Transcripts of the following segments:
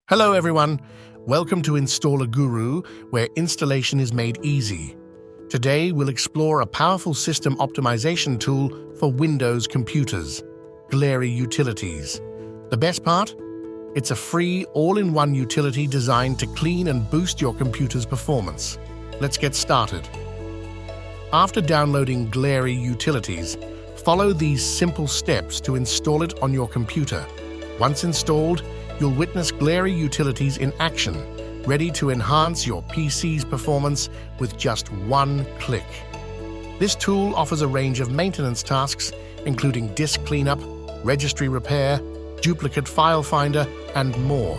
Hello everyone, welcome to Installer Guru, where installation is made easy. Today we'll explore a powerful system optimization tool for Windows computers, Glary Utilities. The best part? It's a free, all-in-one utility designed to clean and boost your computer's performance. Let's get started. After downloading Glary Utilities, follow these simple steps to install it on your computer. Once installed, you'll witness Glary Utilities in action, ready to enhance your PC's performance with just one click. This tool offers a range of maintenance tasks, including disk cleanup, registry repair, duplicate file finder, and more.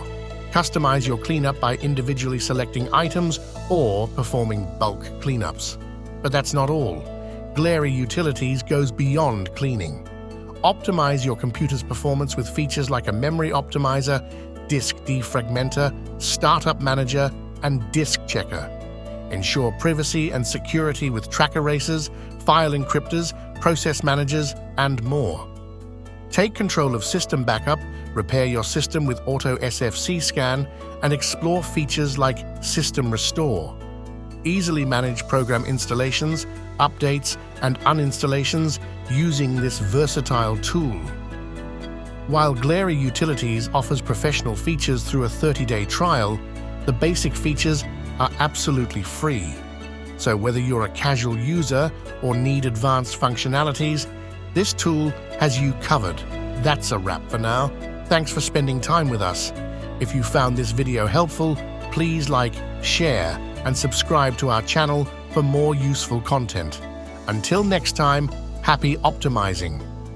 Customize your cleanup by individually selecting items or performing bulk cleanups. But that's not all. Glary Utilities goes beyond cleaning. Optimize your computer's performance with features like a memory optimizer, disk defragmenter, startup manager, and disk checker. Ensure privacy and security with track erasers, file encryptors, process managers, and more. Take control of system backup, repair your system with Auto SFC scan, and explore features like System Restore. Easily manage program installations, updates, and uninstallations using this versatile tool. While Glary Utilities offers professional features through a 30-day trial, the basic features are absolutely free. So whether you're a casual user or need advanced functionalities, this tool has you covered. That's a wrap for now. Thanks for spending time with us. If you found this video helpful, please like, share, and subscribe to our channel for more useful content. Until next time, happy optimizing!